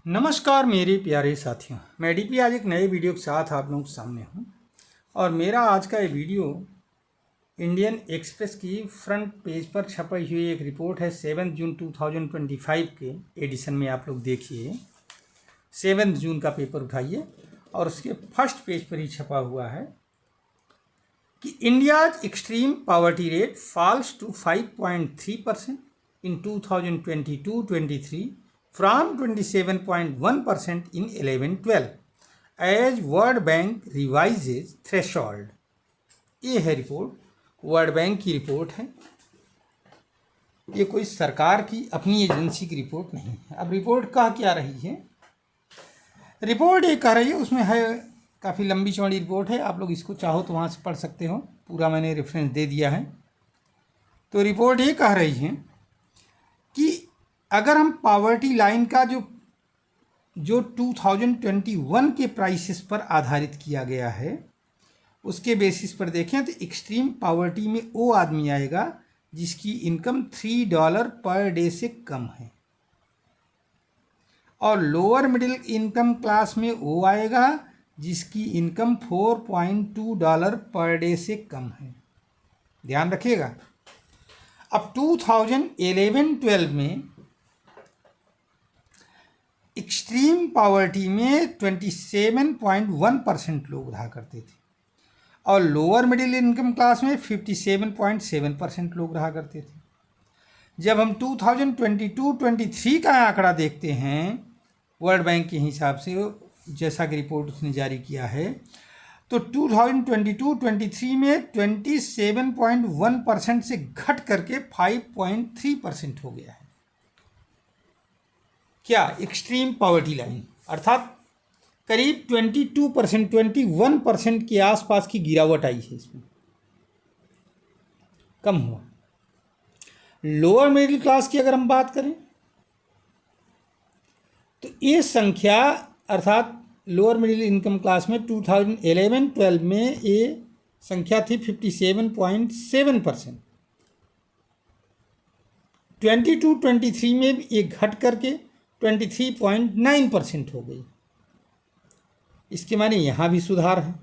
नमस्कार मेरे प्यारे साथियों, मैं डीपी आज एक नए वीडियो के साथ आप लोगों के सामने हूं। और मेरा आज का ये वीडियो इंडियन एक्सप्रेस की फ्रंट पेज पर छपी हुई एक रिपोर्ट है 7 जून 2025 के एडिशन में। आप लोग देखिए, 7 जून का पेपर उठाइए और उसके फर्स्ट पेज पर ही छपा हुआ है कि India's extreme poverty rate falls to 5.3% in 2022-23 from 27.1% in 11-12 as World Bank revises threshold। ये है रिपोर्ट, वर्ल्ड बैंक की रिपोर्ट है। ये कोई सरकार की अपनी एजेंसी की रिपोर्ट नहीं है। अब रिपोर्ट कह क्या रही है? रिपोर्ट ये कह रही है, उसमें है काफ़ी लंबी चौड़ी रिपोर्ट है। आप लोग इसको चाहो तो वहाँ से पढ़ सकते हो, पूरा मैंने रेफरेंस दे दिया है। तो रिपोर्ट ये कह रही है कि अगर हम पॉवर्टी लाइन का जो 2021 के प्राइसेस पर आधारित किया गया है उसके बेसिस पर देखें तो एक्सट्रीम पॉवर्टी में वो आदमी आएगा जिसकी इनकम $3 पर डे से कम है, और लोअर मिडिल इनकम क्लास में वो आएगा जिसकी इनकम $4.2 पर डे से कम है। ध्यान रखिएगा। अब 2011-12 में एक्सट्रीम पॉवर्टी में 27.1% लोग रहा करते थे और लोअर मिडिल इनकम क्लास में 57.7% लोग रहा करते थे। जब हम 2022-23 का आंकड़ा देखते हैं वर्ल्ड बैंक के हिसाब से, जैसा कि रिपोर्ट उसने जारी किया है, तो 2022-23 में 27.1% से घट करके 5.3% हो गया है। क्या? एक्सट्रीम पॉवर्टी लाइन, अर्थात करीब 22%, 21% के आसपास की गिरावट आई है, इसमें कम हुआ। लोअर मिडिल क्लास की अगर हम बात करें तो ये संख्या, अर्थात लोअर मिडिल इनकम क्लास में 2011-12 में ये संख्या थी 57.7%। 22-23 में ये घट करके 23.9% हो गई। इसके माने यहाँ भी सुधार है।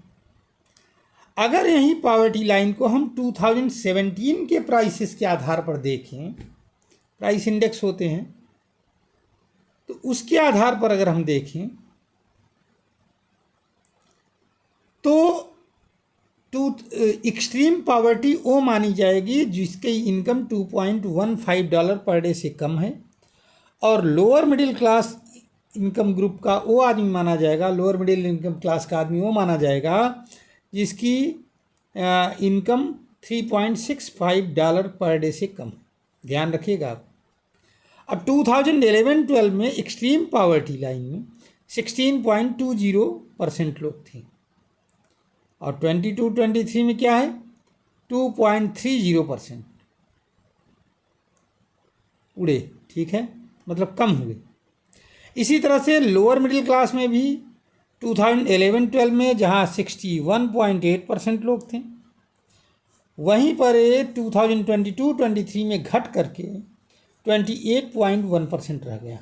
अगर यही पॉवर्टी लाइन को हम 2017 के प्राइसेस के आधार पर देखें, प्राइस इंडेक्स होते हैं, तो उसके आधार पर अगर हम देखें तो एक्सट्रीम पॉवर्टी वो मानी जाएगी जिसकी इनकम $2.15 पर डे से कम है, और lower middle class income group का वो आदमी माना जाएगा, लोअर मिडिल इनकम क्लास का आदमी वो माना जाएगा जिसकी इनकम $3.65 पर डे से कम। ध्यान रखिएगा आप। अब 2011-12 में एक्सट्रीम पॉवर्टी लाइन में 16.20% लोग थे, और 22-23 में क्या है? 2.30% उड़े। ठीक है, मतलब कम हुए। इसी तरह से लोअर मिडिल क्लास में भी 2011-12 में जहां 61.8% लोग थे, वहीं पर 2022-23 में घट करके 28.1% रह गया।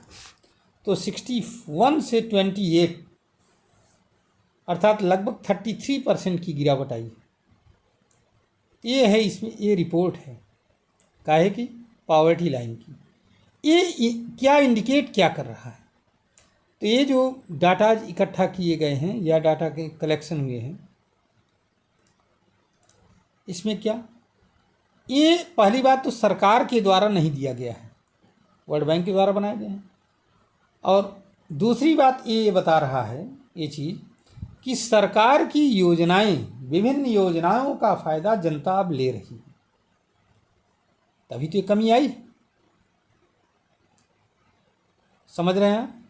तो 61 से 28, अर्थात लगभग 33% की गिरावट आई। ये है, इसमें ये रिपोर्ट है काहे की? पॉवर्टी लाइन की। ये क्या इंडिकेट क्या कर रहा है? तो ये जो डाटा इकट्ठा किए गए हैं या डाटा के कलेक्शन हुए हैं, इसमें क्या, ये पहली बात तो सरकार के द्वारा नहीं दिया गया है, वर्ल्ड बैंक के द्वारा बनाए गए हैं। और दूसरी बात ये बता रहा है ये चीज़ कि सरकार की योजनाएं, विभिन्न योजनाओं का फ़ायदा जनता अब ले रही है, तभी तो ये कमी आई। समझ रहे हैं?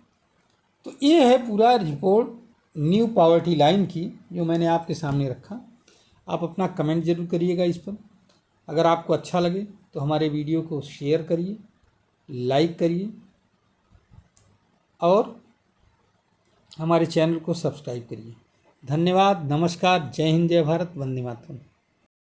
तो ये है पूरा रिपोर्ट न्यू पॉवर्टी लाइन की, जो मैंने आपके सामने रखा। आप अपना कमेंट ज़रूर करिएगा इस पर। अगर आपको अच्छा लगे तो हमारे वीडियो को शेयर करिए, लाइक करिए और हमारे चैनल को सब्सक्राइब करिए। धन्यवाद, नमस्कार, जय हिंद, जय भारत, वंदे मातरम।